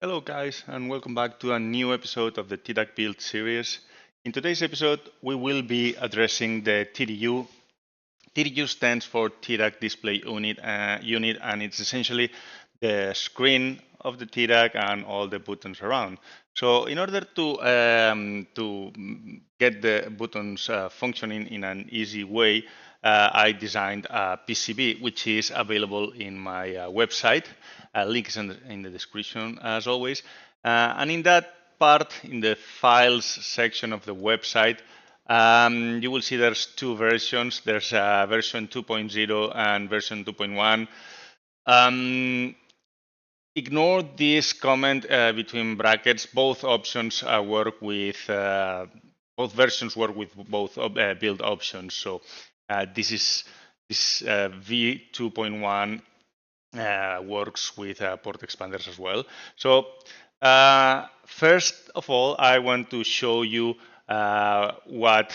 Hello guys, and welcome back to a new episode of the TEDAC Build series. In today's episode, we will be addressing the TDU. TDU stands for TEDAC Display Unit, and it's essentially the screen of the TEDAC and all the buttons around. So in order to get the buttons functioning in an easy way, I designed a PCB, which is available in my website. Link is in the description as always. And in that part, in the files section of the website, you will see there's two versions. There's version 2.0 and version 2.1. Ignore this comment between brackets. Both options work with, both versions work with both build options. So this V2.1 works with port expanders as well. So first of all, I want to show you what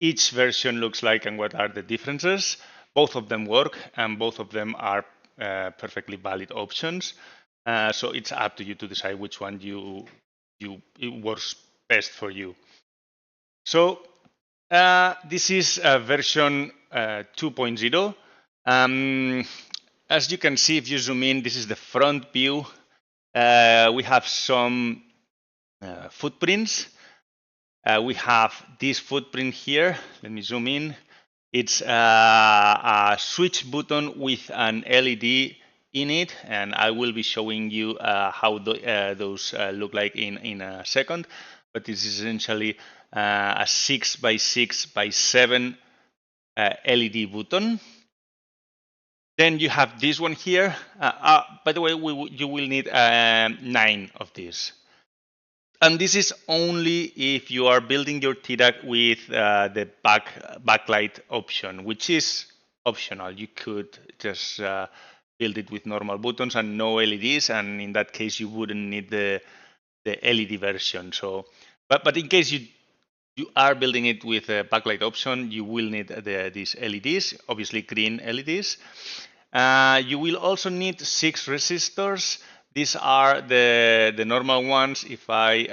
each version looks like and what are the differences. Both of them work and both of them are perfectly valid options. So it's up to you to decide which one it works best for you. So this is version 2.0. As you can see, if you zoom in, this is the front view. We have some footprints. We have this footprint here. Let me zoom in. It's a switch button with an LED in it, and I will be showing you how those look like in a second. But this is essentially a 6x6x7 LED button. Then you have this one here. By the way, you will need 9 of these. And this is only if you are building your TDAC with the backlight option, which is optional. You could just build it with normal buttons and no LEDs, and in that case, you wouldn't need the LED version. So, but in case you are building it with a backlight option, you will need these LEDs, obviously green LEDs. You will also need 6 resistors. These are the normal ones. If I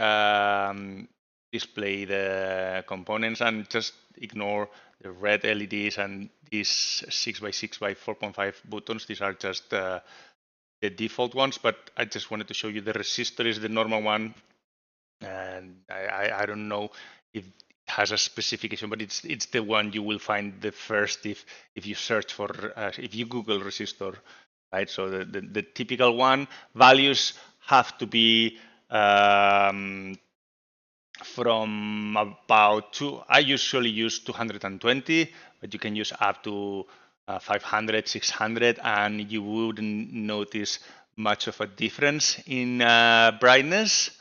display the components and just ignore the red LEDs and these 6x6x4.5 buttons, these are just the default ones, but I just wanted to show you the resistor is the normal one. And I don't know if it has a specification, but it's the one you will find the first if you search for if you Google resistor, right? So the typical one values have to be from about I usually use 220, but you can use up to 500, 600, and you wouldn't notice much of a difference in brightness.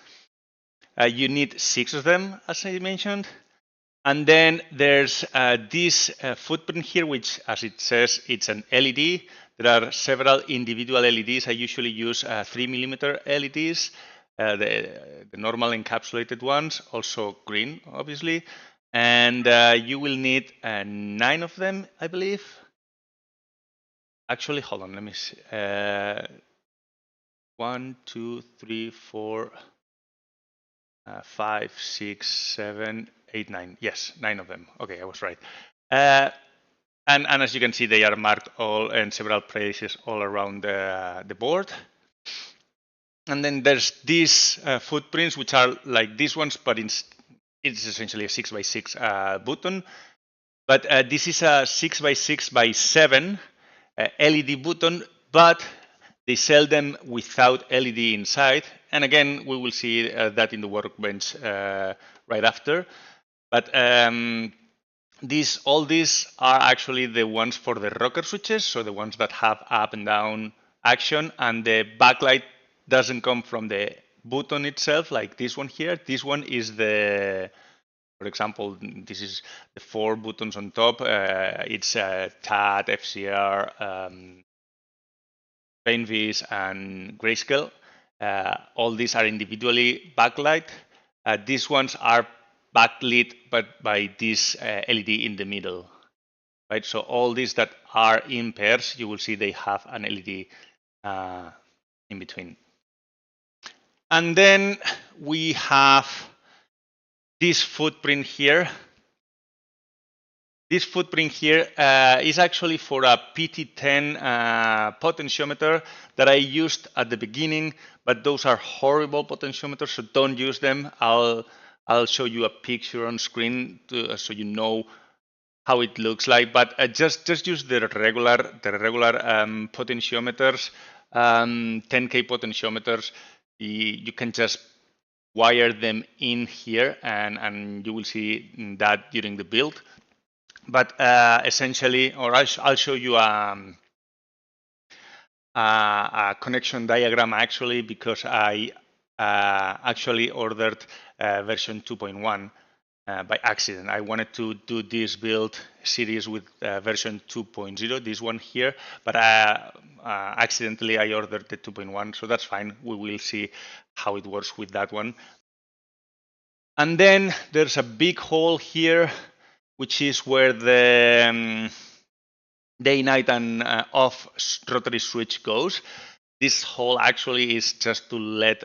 You need 6 of them, as I mentioned. And then there's this footprint here, which, as it says, it's an LED. There are several individual LEDs. I usually use 3mm LEDs, the normal encapsulated ones, also green, obviously. And you will need 9 of them, I believe. Actually, hold on, let me see. 1, 2, 3, 4, 5, 6, 7, 8, 9. Yes, 9 of them. Okay, I was right. And as you can see, they are marked all in several places all around the board. And then there's these footprints, which are like these ones, but it's essentially a 6x6 button. But this is a 6x6x7 LED button, but they sell them without LED inside. And again, we will see that in the workbench right after. But all these are actually the ones for the rocker switches, so the ones that have up and down action, and the backlight doesn't come from the button itself, like this one here. This one is for example, this is the 4 buttons on top. It's TAT, FCR, PaintVis, and Grayscale. All these are individually backlight. These ones are backlit, but by this LED in the middle, right? So all these that are in pairs, you will see they have an LED in between. And then we have this footprint here. This footprint here is actually for a PT10 potentiometer that I used at the beginning, but those are horrible potentiometers, so don't use them. I'll show you a picture on screen so you know how it looks like, but just use the regular potentiometers, 10K potentiometers. You can just wire them in here, and you will see that during the build. But essentially, or I'll show you a connection diagram actually, because I actually ordered version 2.1 by accident. I wanted to do this build series with version 2.0, this one here, but accidentally I ordered the 2.1, so that's fine. We will see how it works with that one. And then there's a big hole here, which is where the day, night, and off rotary switch goes. This hole actually is just to let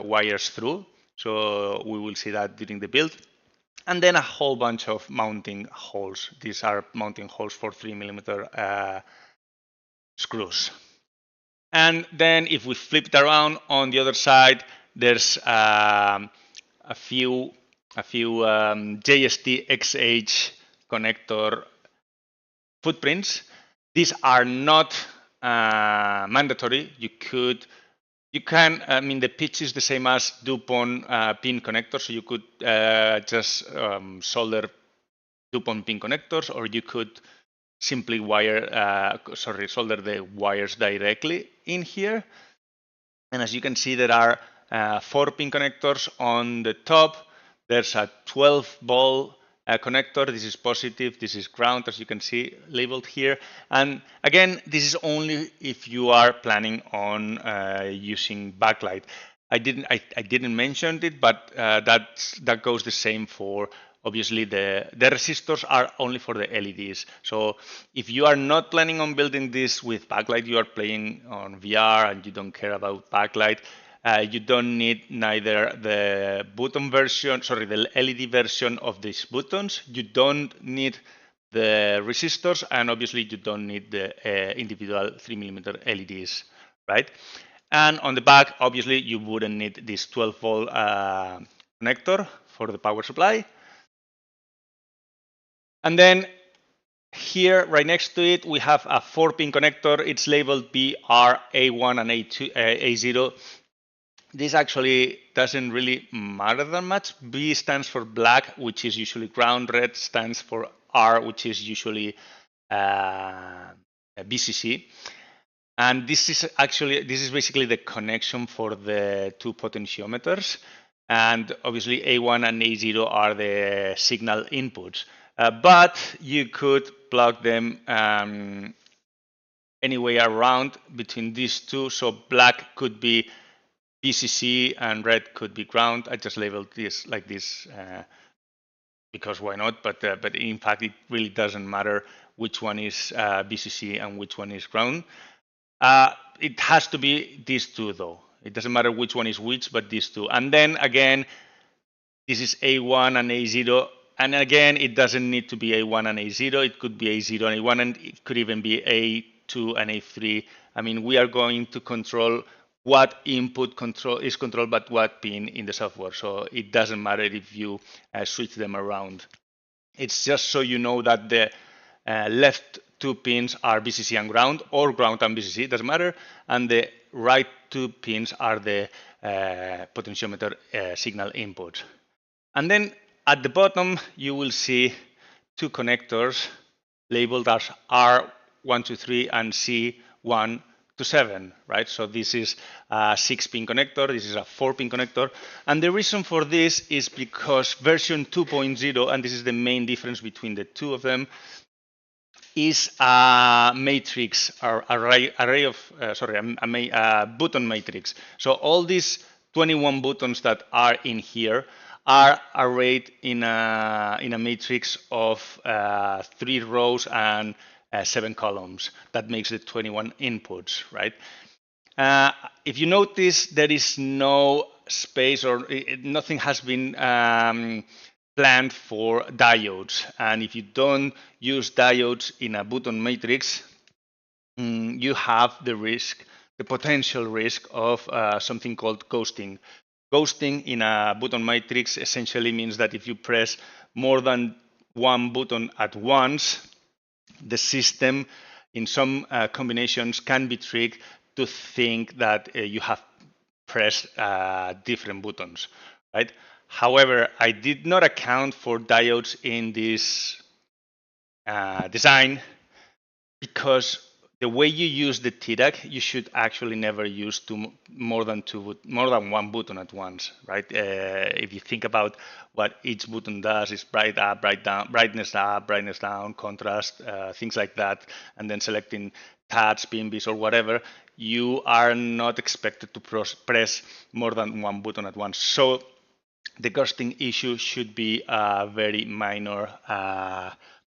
wires through. So we will see that during the build. And then a whole bunch of mounting holes. These are mounting holes for 3mm screws. And then if we flip it around on the other side, there's a few JST XH connector footprints. These are not mandatory. You can, I mean, the pitch is the same as DuPont pin connectors, so you could just solder DuPont pin connectors, or you could simply solder the wires directly in here. And as you can see, there are 4 pin connectors on the top. There's a 12-volt connector. This is positive, this is ground, as you can see labeled here. And again, this is only if you are planning on using backlight. I didn't mention it, but that goes the same for, obviously, the resistors are only for the LEDs. So if you are not planning on building this with backlight, you are playing on VR and you don't care about backlight, you don't need neither the button version, the LED version of these buttons. You don't need the resistors, and obviously you don't need the individual 3mm LEDs, right? And on the back, obviously, you wouldn't need this 12-volt connector for the power supply. And then here, right next to it, we have a 4-pin connector. It's labeled BR, A1, and A0. This actually doesn't really matter that much. B stands for black, which is usually ground. Red stands for R, which is usually BCC. And this is basically the connection for the 2 potentiometers. And obviously A1 and A0 are the signal inputs. But you could plug them anyway around between these two. So black could be BCC and red could be ground. I just labeled this like this because why not? But in fact, it really doesn't matter which one is BCC and which one is ground. It has to be these two, though. It doesn't matter which one is which, but these two. And then again, this is A1 and A0. And again, it doesn't need to be A1 and A0. It could be A0 and A1, and it could even be A2 and A3. I mean, we are going to control what input is controlled by what pin in the software. So it doesn't matter if you switch them around. It's just so you know that the left 2 pins are BCC and ground, or ground and BCC, doesn't matter. And the right 2 pins are the potentiometer signal inputs. And then at the bottom, you will see 2 connectors labeled as R123 and C1 to 7, right? So this is a 6-pin connector, this is a 4-pin connector. And the reason for this is because version 2.0, and this is the main difference between the two of them, is a matrix or a button matrix. So all these 21 buttons that are in here are arrayed in a matrix of 3 rows and 7 columns. That makes the 21 inputs, right? If you notice, there is no space or nothing has been planned for diodes. And if you don't use diodes in a button matrix, you have the risk, the potential risk of something called ghosting. Ghosting in a button matrix essentially means that if you press more than one button at once, the system in some combinations can be tricked to think that you have pressed different buttons, right? However, I did not account for diodes in this design because the way you use the TDAC, you should actually never use more than one button at once, right? If you think about what each button does, is bright up, brightness up, brightness down, contrast, things like that, and then selecting tabs, PNBs, or whatever, you are not expected to press more than one button at once. So the ghosting issue should be a very minor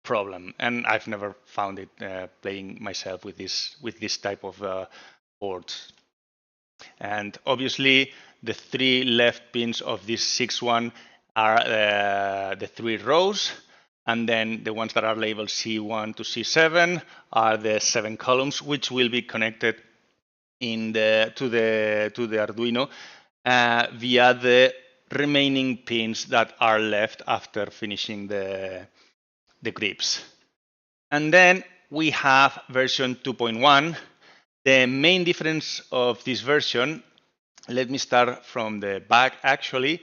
problem, and I've never found it playing myself with this type of boards. And obviously, the three left pins of this 6-1 are the 3 rows, and then the ones that are labeled C1 to C7 are the 7 columns, which will be connected to the Arduino via the remaining pins that are left after finishing the grips. And then we have version 2.1. The main difference of this version, let me start from the back actually,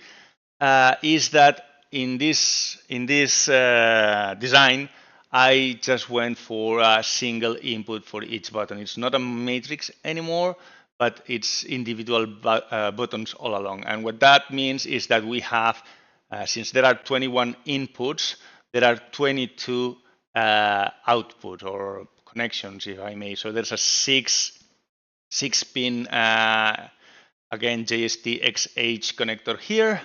is that in this design, I just went for a single input for each button. It's not a matrix anymore, but it's individual buttons all along. And what that means is that we have, since there are 21 inputs, there are 22 output or connections, if I may. So there's a six pin, again, JST XH connector here.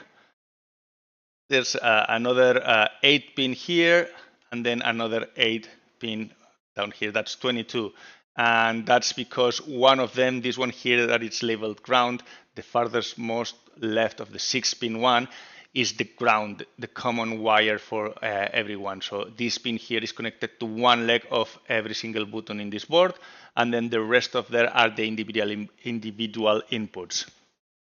There's another 8 pin here, and then another 8 pin down here. That's 22. And that's because one of them, this one here that it's labeled ground, the farthest most left of the 6 pin one, is the ground, the common wire for everyone. So this pin here is connected to one leg of every single button in this board, and then the rest of there are the individual inputs.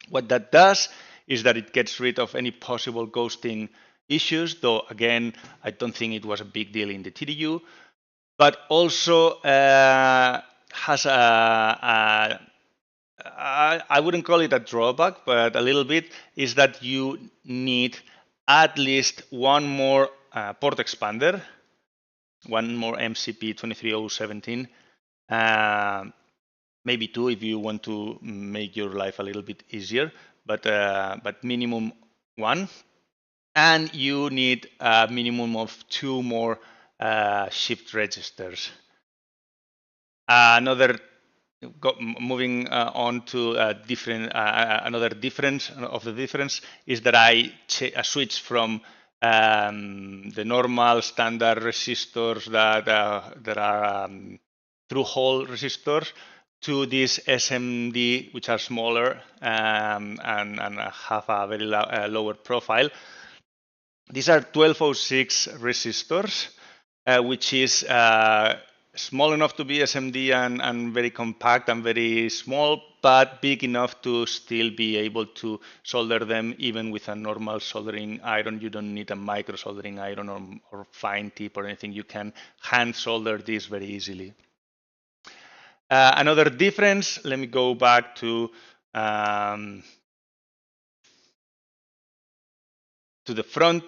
What that does is that it gets rid of any possible ghosting issues, though again, I don't think it was a big deal in the TDU, but also has I wouldn't call it a drawback, but a little bit, is that you need at least one more port expander, one more MCP 23017, maybe 2 if you want to make your life a little bit easier, but minimum 1. And you need a minimum of 2 more shift registers. Moving on to another difference of the difference is that I switched from the normal standard resistors that are through-hole resistors to these SMD, which are smaller and have a very lower profile. These are 1206 resistors, which is small enough to be SMD and very compact and very small, but big enough to still be able to solder them even with a normal soldering iron. You don't need a micro soldering iron or fine tip or anything. You can hand solder this very easily. Another difference, let me go back to the front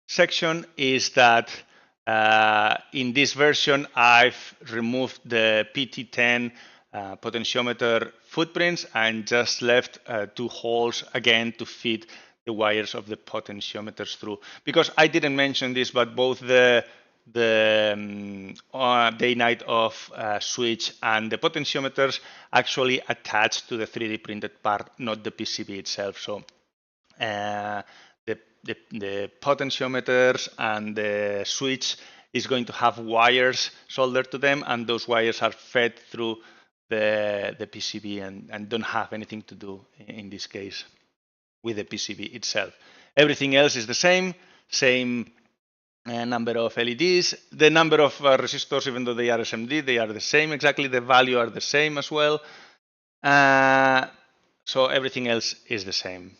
section, is that in this version, I've removed the PT10 potentiometer footprints and just left 2 holes again to feed the wires of the potentiometers through. Because I didn't mention this, but both the day-night off switch and the potentiometers actually attach to the 3D printed part, not the PCB itself. So the potentiometers and the switch is going to have wires soldered to them, and those wires are fed through the PCB and don't have anything to do in this case with the PCB itself. Everything else is the same number of LEDs. The number of resistors, even though they are SMD, they are the same exactly. The value are the same as well. So everything else is the same.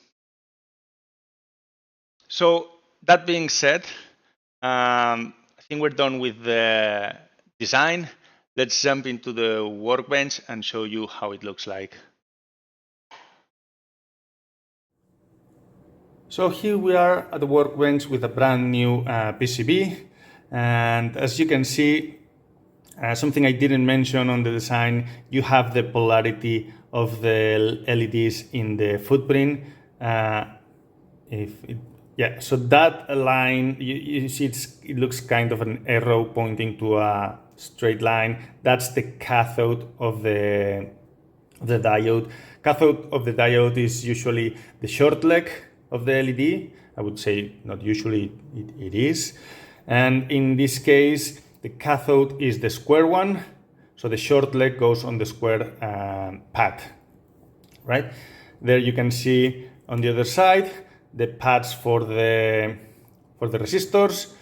So that being said, I think we're done with the design. Let's jump into the workbench and show you how it looks like. So here we are at the workbench with a brand new PCB, and as you can see, something I didn't mention on the design, you have the polarity of the LEDs in the footprint. So that line, you see it looks kind of an arrow pointing to a straight line. That's the cathode of the diode. Cathode of the diode is usually the short leg of the LED. I would say not usually, it is. And in this case, the cathode is the square one, so the short leg goes on the square pad, right? There you can see on the other side the pads for the resistors.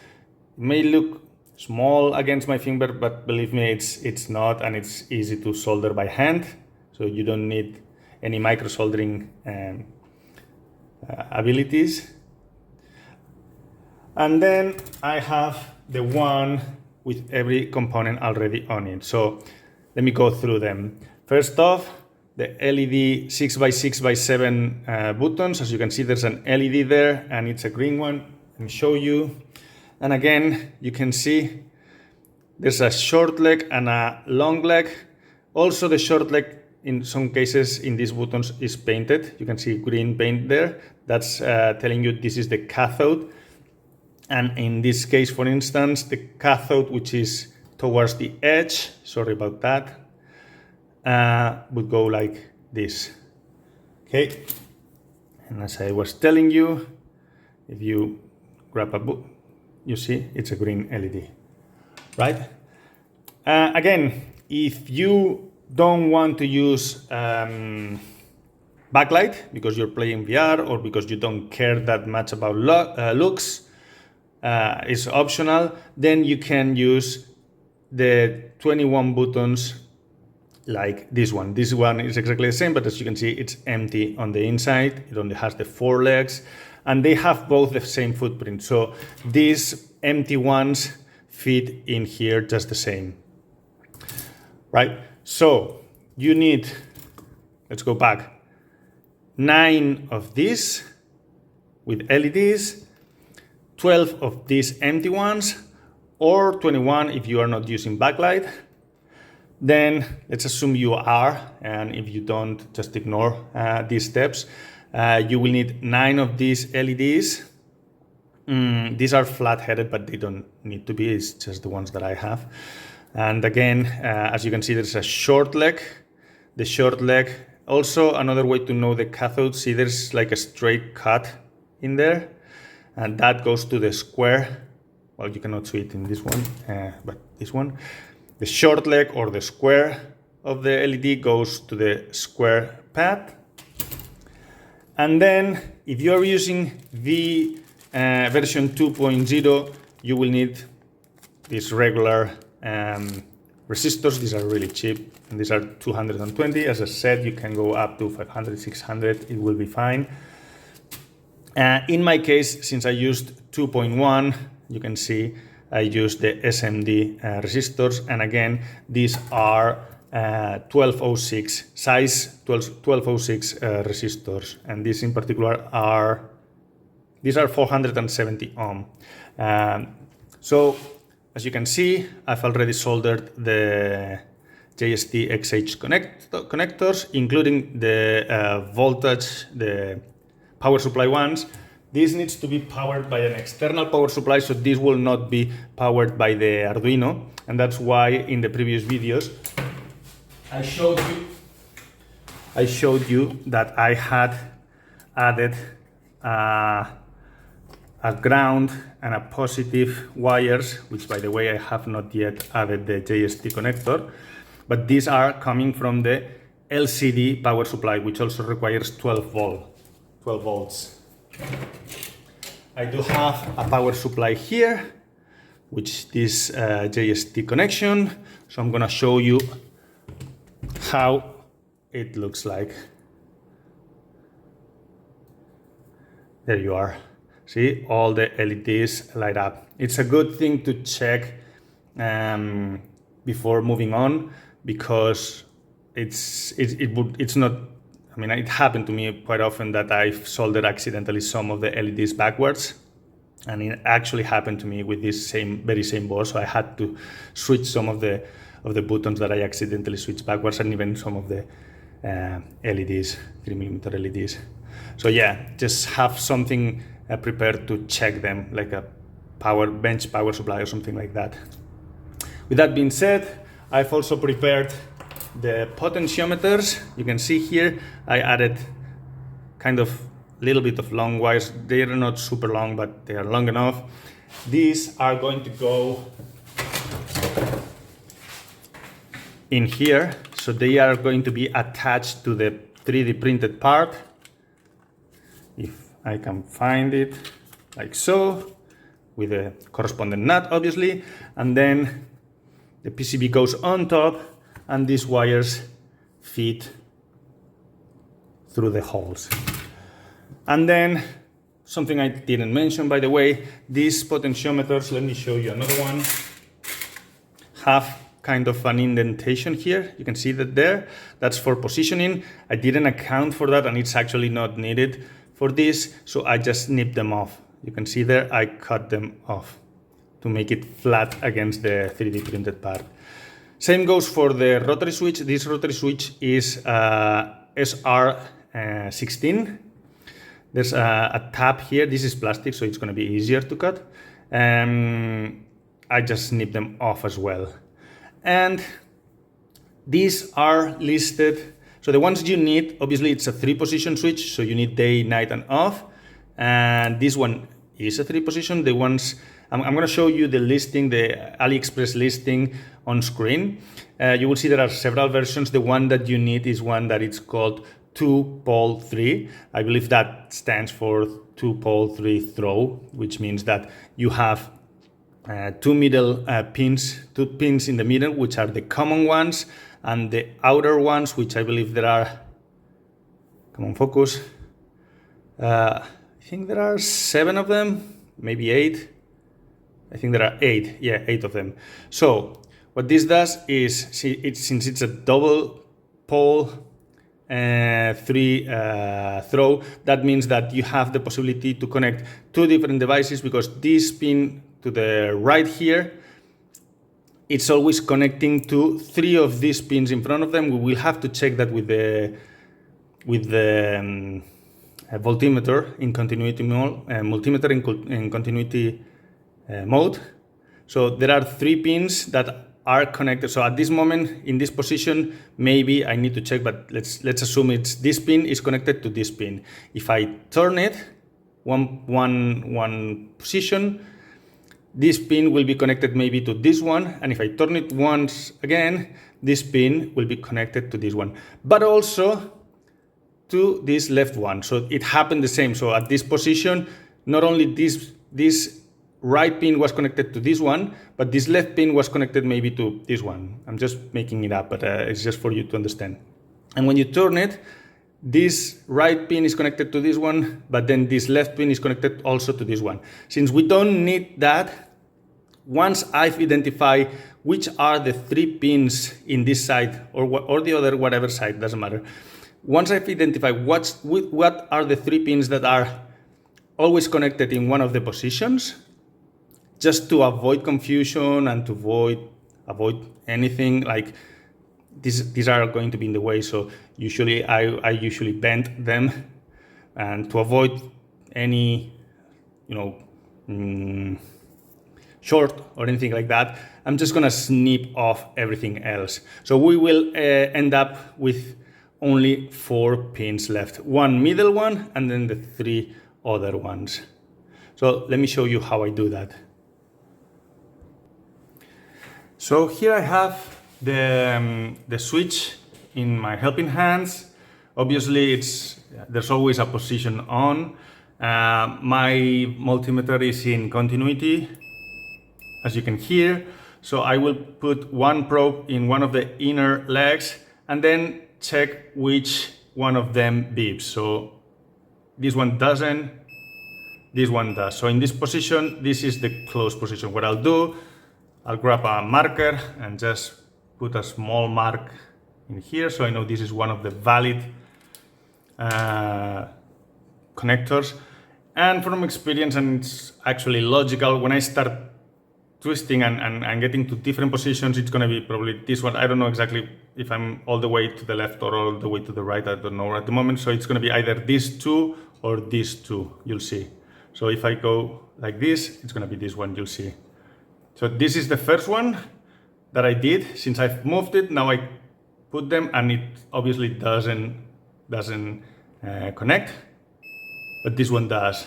It may look small against my finger, but believe me, it's not, and it's easy to solder by hand, so you don't need any micro soldering abilities. And then I have the one with every component already on it. So let me go through them. First off, the LED 6x6x7 buttons. As you can see, there's an LED there, and it's a green one. Let me show you. And again, you can see there's a short leg and a long leg. Also, the short leg, in some cases, in these buttons is painted. You can see green paint there. That's telling you this is the cathode. And in this case, for instance, the cathode, which is towards the edge, sorry about that, would go like this. Okay. And as I was telling you, if you grab a book, you see it's a green LED, right? Again, if you don't want to use backlight because you're playing VR or because you don't care that much about looks, is optional, then you can use the 21 buttons like this one. This one is exactly the same, but as you can see, it's empty on the inside. It only has the 4 legs, and they have both the same footprint. So these empty ones fit in here just the same, right? So you need, let's go back, 9 of these with LEDs, 12 of these empty ones, or 21 if you are not using backlight. Then let's assume you are, and if you don't, just ignore these steps. You will need 9 of these LEDs. These are flat-headed, but they don't need to be. It's just the ones that I have. And again, as you can see, there's a short leg. The short leg, also another way to know the cathode, see there's like a straight cut in there, and that goes to the square. Well, you cannot see it in this one, but this one. The short leg or the square of the LED goes to the square pad. And then if you're using the version 2.0, you will need these regular resistors. These are really cheap, and these are 220. As I said, you can go up to 500, 600, it will be fine. In my case, since I used 2.1, you can see I used the SMD resistors, and again, these are 1206 size 1206 resistors, and these in particular are 470 ohm. So as you can see, I've already soldered the JST XH connectors, including the voltage, the power supply ones. This needs to be powered by an external power supply, so this will not be powered by the Arduino, and that's why in the previous videos I showed you that I had added a ground and a positive wires, which by the way I have not yet added the JST connector. but these are coming from the LCD power supply, which also requires 12 volts. I do have a power supply here, which is JST connection. So I'm gonna show you how it looks like. There you are. See, all the LEDs light up. It's a good thing to check before moving on, because it's not. I mean, it happened to me quite often that I've soldered accidentally some of the LEDs backwards, and it actually happened to me with this very same board. So I had to switch some of the buttons that I accidentally switched backwards, and even some of the LEDs, 3mm LEDs. So yeah, just have something prepared to check them, like a bench power supply or something like that. With that being said, I've also prepared the potentiometers. You can see here I added kind of a little bit of long wires. They are not super long, but they are long enough. These are going to go in here, so they are going to be attached to the 3D printed part, if I can find it, like so, with a corresponding nut obviously, and then the PCB goes on top, and these wires feed through the holes. And then something I didn't mention, by the way, these potentiometers, let me show you another one, have kind of an indentation here. You can see that there. That's for positioning. I didn't account for that, and it's actually not needed for this, so I just snipped them off. You can see there, I cut them off to make it flat against the 3D printed part. Same goes for the rotary switch. This rotary switch is SR16. There's a tab here. This is plastic, so it's going to be easier to cut. I just snipped them off as well. And these are listed. So the ones you need, obviously it's a 3-position switch, so you need day, night, and off. And this one is a 3-position. The ones, I'm going to show you the listing, the AliExpress listing on screen. You will see there are several versions. The one that you need is one that is called 2-pole 3. I believe that stands for 2-pole 3 throw, which means that you have two pins in the middle, which are the common ones, and the outer ones, which I believe there are, come on, focus. I think there are 7 of them, maybe 8. I think there are 8, yeah, 8 of them. So what this does is, since it's a double pole 3 throw, that means that you have the possibility to connect 2 different devices, because this pin to the right here, it's always connecting to 3 of these pins in front of them. We will have to check that with the voltimeter in continuity mode, multimeter in continuity mode. So there are 3 pins that are connected. So at this moment, in this position, maybe I need to check, but let's assume it's this pin is connected to this pin. If I turn it one position, this pin will be connected maybe to this one, and if I turn it once again, this pin will be connected to this one, but also to this left one. So it happened the same. So at this position, not only this right pin was connected to this one, but this left pin was connected maybe to this one. I'm just making it up, but it's just for you to understand. And when you turn it, this right pin is connected to this one, but then this left pin is connected also to this one. Since we don't need that, once I've identified which are the 3 pins in this side or the other, whatever side, doesn't matter. Once I've identified what are the 3 pins that are always connected in one of the positions, just to avoid confusion and to avoid anything like these are going to be in the way. So usually I usually bend them, and to avoid any short or anything like that, I'm just gonna snip off everything else. So we will end up with only 4 pins left, 1 middle one and then the 3 other ones. So let me show you how I do that. So here I have the switch in my helping hands. Obviously, there's always a position on. My multimeter is in continuity, as you can hear. So I will put one probe in one of the inner legs and then check which one of them beeps. So this one doesn't, this one does. So in this position, this is the close position. What I'll do, I'll grab a marker and just put a small mark in here. So I know this is one of the valid connectors. And from experience, and it's actually logical, when I start twisting and getting to different positions, it's going to be probably this one. I don't know exactly if I'm all the way to the left or all the way to the right. I don't know at the moment. So it's going to be either these two or these two, you'll see. So if I go like this, it's going to be this one, you'll see. So this is the first one that I did. Since I've moved it, now I put them and it obviously doesn't connect, but this one does.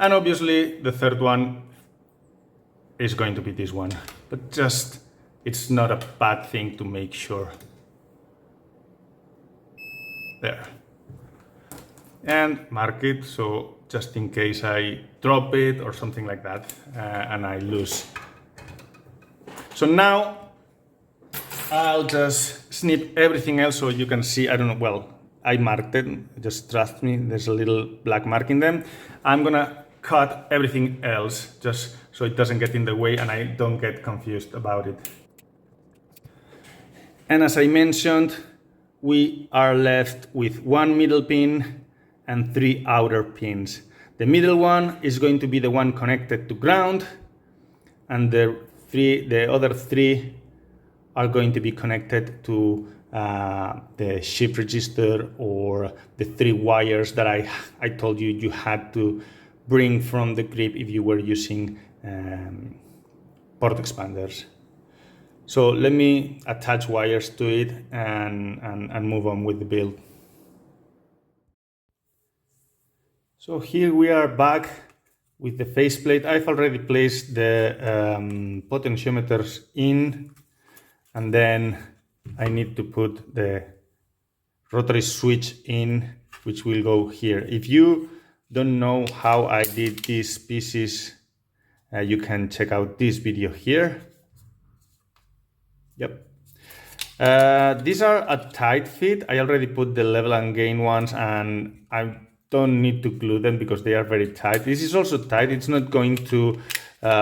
And obviously the third one is going to be this one, but just, it's not a bad thing to make sure. There. And mark it, so just in case I drop it or something like that, and I lose. So now I'll just snip everything else so you can see. I don't know, well, I marked it, just trust me, there's a little black mark in them. I'm gonna cut everything else just so it doesn't get in the way and I don't get confused about it. And as I mentioned, we are left with one middle pin and 3 outer pins. The middle one is going to be the one connected to ground, and the other 3 are going to be connected to the shift register, or the 3 wires that I told you had to bring from the grip if you were using port expanders. So let me attach wires to it and move on with the build. So here we are back with the faceplate. I've already placed the potentiometers in, and then I need to put the rotary switch in, which will go here. If you don't know how I did these pieces, you can check out this video here. Yep. These are a tight fit. I already put the level and gain ones, and I don't need to glue them because they are very tight. This is also tight. It's not going to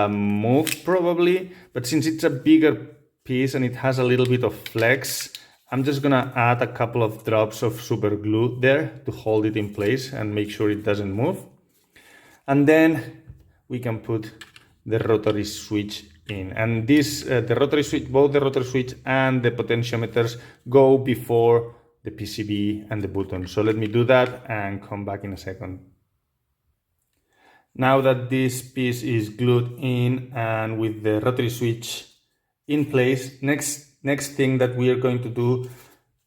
move probably, but since it's a bigger piece and it has a little bit of flex, I'm just gonna add a couple of drops of super glue there to hold it in place and make sure it doesn't move. And then we can put the rotary switch in. And this, the rotary switch, both the rotary switch and the potentiometers go before the PCB and the button. So let me do that and come back in a second. Now that this piece is glued in and with the rotary switch in place, next thing that we are going to do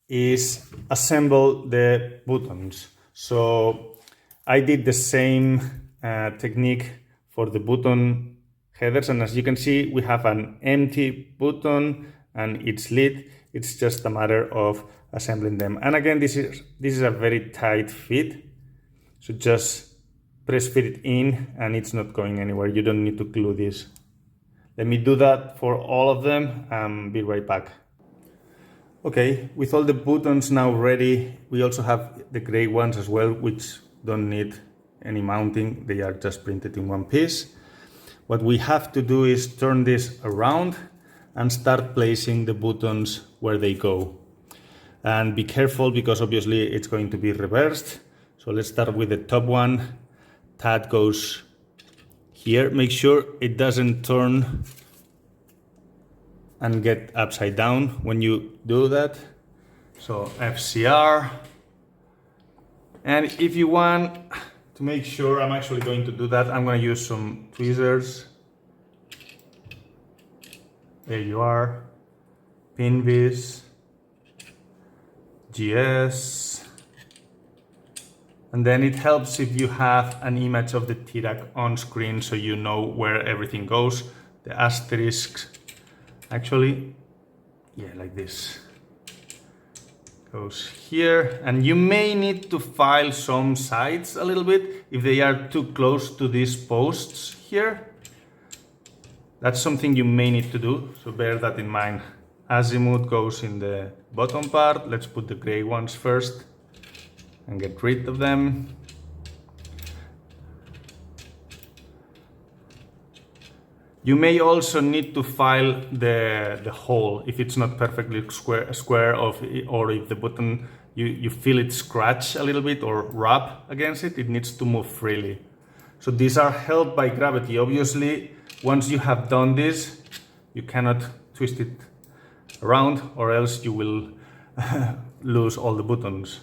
is assemble the buttons. So I did the same technique for the button headers, and as you can see, we have an empty button and it's lit. It's just a matter of assembling them. And again, this is a very tight fit, so just press fit it in and it's not going anywhere. You don't need to glue this. Let me do that for all of them and be right back. Okay, with all the buttons now ready, we also have the gray ones as well, which don't need any mounting. They are just printed in one piece. What we have to do is turn this around and start placing the buttons where they go. And be careful because obviously it's going to be reversed. So let's start with the top one. That goes here. Make sure it doesn't turn and get upside down when you do that. So FCR. And if you want to make sure, I'm actually going to do that, I'm going to use some tweezers. There you are. Pinvis, GS. And then it helps if you have an image of the TEDAC on screen so you know where everything goes. The asterisks, actually, Yeah, like this. Goes here, and you may need to file some sides a little bit if they are too close to these posts here. That's something you may need to do, so bear that in mind. Azimuth goes in the bottom part. Let's put the gray ones first and get rid of them. You may also need to file the hole if it's not perfectly square or if the button, you feel it scratch a little bit or rub against it, it needs to move freely. So these are held by gravity. Obviously, once you have done this, you cannot twist it around or else you will lose all the buttons.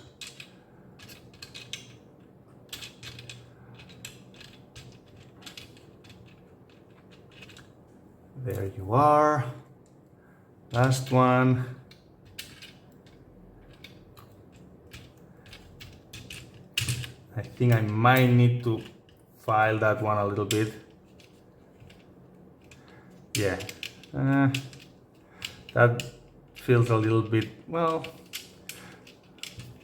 There you are. Last one. I think I might need to file that one a little bit. Yeah, that feels a little bit, well,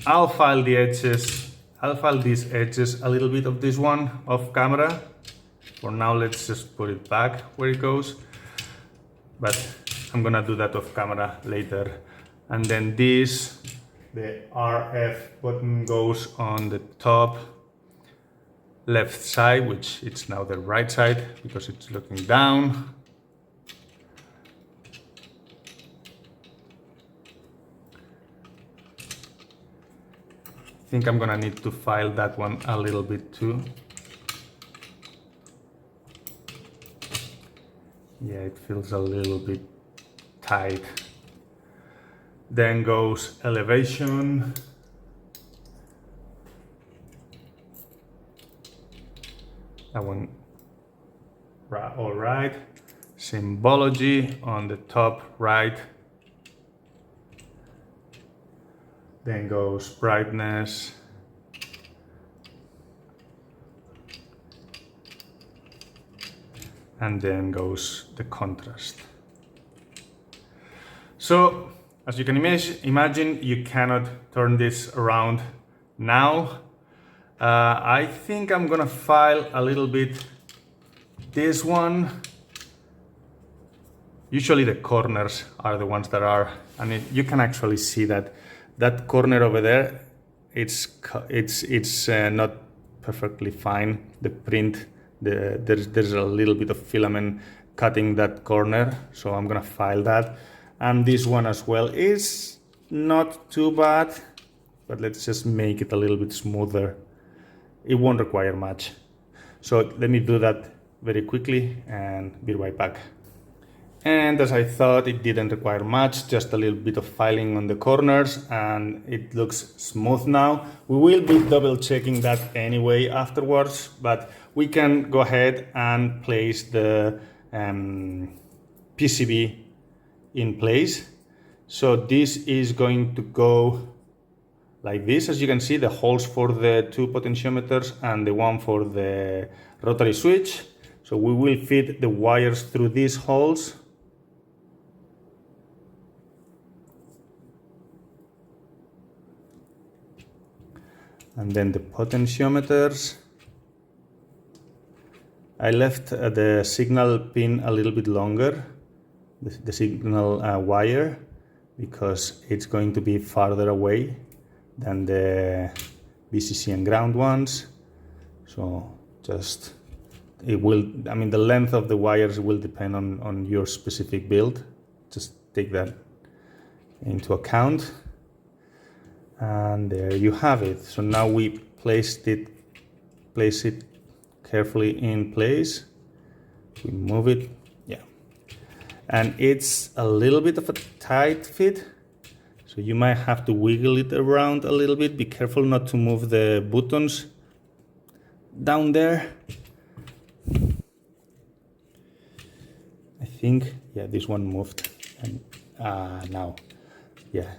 I'll file the edges. I'll file these edges a little bit of this one off camera. For now, let's just put it back where it goes. But I'm gonna do that off camera later. And then this, the RF button goes on the top left side, which it's now the right side because it's looking down. I think I'm gonna need to file that one a little bit too. Yeah, it feels a little bit tight. Then goes elevation. That one, all right. Symbology on the top right. Then goes brightness. And then goes the contrast. So, as you can imagine, you cannot turn this around now. I think I'm gonna file a little bit this one. Usually the corners are the ones that are, and you can actually see that corner over there, it's not perfectly fine. The print, there's a little bit of filament cutting that corner, so I'm gonna file that. And this one as well is not too bad, but let's just make it a little bit smoother. It won't require much. So let me do that very quickly and be right back. And as I thought, it didn't require much, just a little bit of filing on the corners, and it looks smooth now. We will be double checking that anyway afterwards, but we can go ahead and place the PCB in place. So this is going to go like this. As you can see, the holes for the two potentiometers and the one for the rotary switch. So we will feed the wires through these holes. And then the potentiometers. I left the signal pin a little bit longer, the signal wire, because it's going to be farther away than the VCC and ground ones. So just, it will, I mean, the length of the wires will depend on your specific build. Just take that into account. And there you have it. So now we place it carefully in place. We move it, yeah. And it's a little bit of a tight fit, so you might have to wiggle it around a little bit. Be careful not to move the buttons down there. I think, yeah, this one moved. And now, yeah.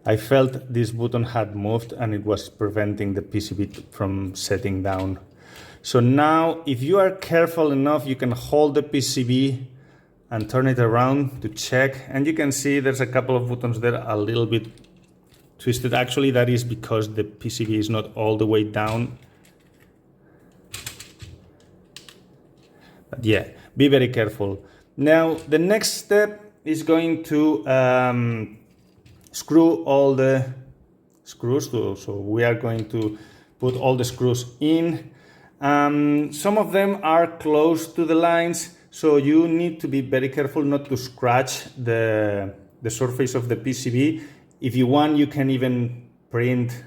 I felt this button had moved and it was preventing the PCB from setting down. So now, if you are careful enough, you can hold the PCB and turn it around to check. And you can see there's a couple of buttons there a little bit twisted. Actually, that is because the PCB is not all the way down. But yeah, be very careful. Now, the next step is going to screw all the screws. So we are going to put all the screws in. Some of them are close to the lines, so you need to be very careful not to scratch the surface of the PCB. If you want, you can even print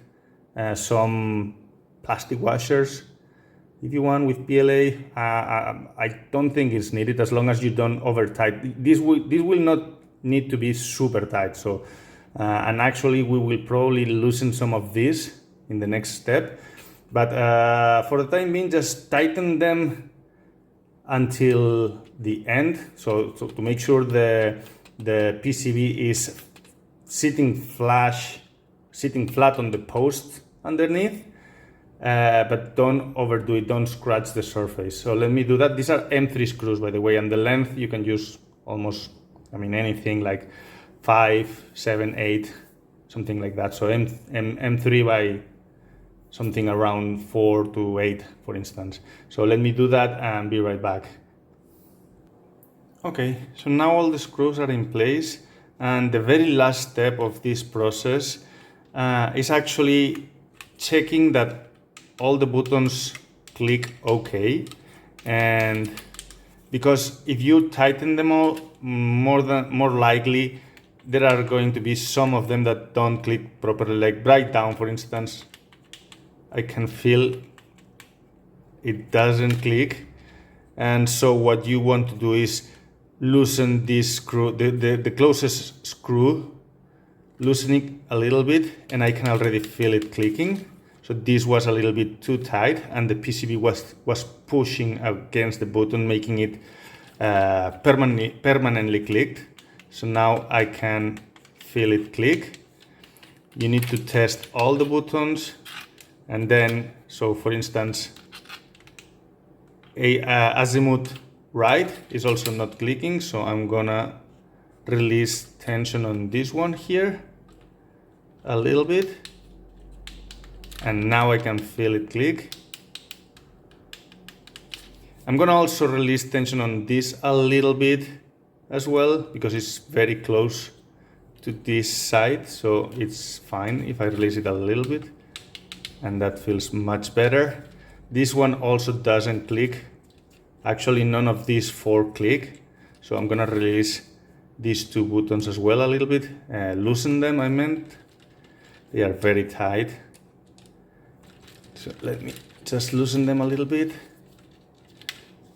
some plastic washers if you want with PLA. I don't think it's needed as long as you don't over tight. This will not need to be super tight. So and actually we will probably loosen some of this in the next step. But for the time being, just tighten them until the end. So to make sure the PCB is sitting flat on the post underneath. But don't overdo it, don't scratch the surface. So let me do that. These are M3 screws, by the way, and the length you can use almost, anything like 5, 7, 8, something like that. So M3 by something around 4 to 8, for instance. So let me do that and be right back. Okay, so now all the screws are in place, and the very last step of this process is actually checking that all the buttons click OK. And because if you tighten them all, more likely there are going to be some of them that don't click properly, like right down, for instance. I can feel it doesn't click. And so what you want to do is loosen this screw, the closest screw, loosen it a little bit, and I can already feel it clicking. So this was a little bit too tight, and the PCB was pushing against the button, making it permanently clicked. So now I can feel it click. You need to test all the buttons, and then, so for instance, azimuth right is also not clicking, so I'm gonna release tension on this one here a little bit, and now I can feel it click. I'm gonna also release tension on this a little bit as well, because it's very close to this side, so it's fine if I release it a little bit, and that feels much better. This one also doesn't click. Actually, none of these 4 click, so I'm gonna release these 2 buttons as well a little bit, loosen them, I meant. They are very tight, so let me just loosen them a little bit.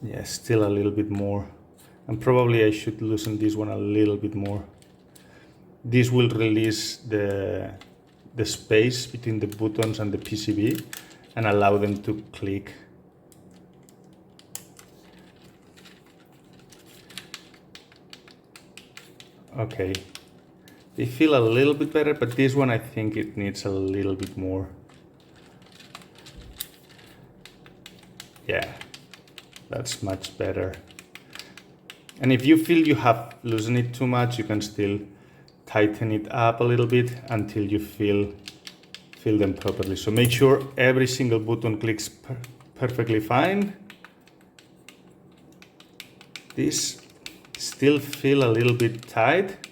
Yeah, still a little bit more, and probably I should loosen this one a little bit more. This will release the space between the buttons and the PCB and allow them to click. Okay, they feel a little bit better, but this one I think it needs a little bit more. Yeah, that's much better. And if you feel you have loosened it too much, you can still tighten it up a little bit until you feel them properly. So make sure every single button clicks perfectly fine. This still feel a little bit tight.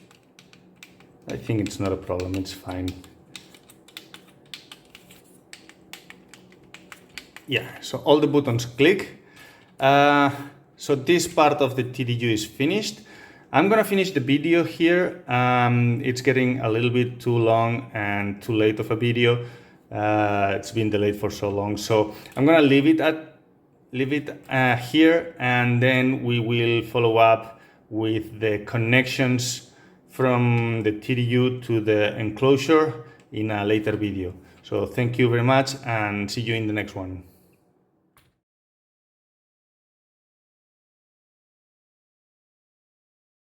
I think it's not a problem, it's fine. Yeah, so all the buttons click. So this part of the TDU is finished. I'm gonna finish the video here. It's getting a little bit too long and too late of a video. It's been delayed for so long, so I'm gonna leave it here, and then we will follow up with the connections from the TDU to the enclosure in a later video. So thank you very much, and see you in the next one.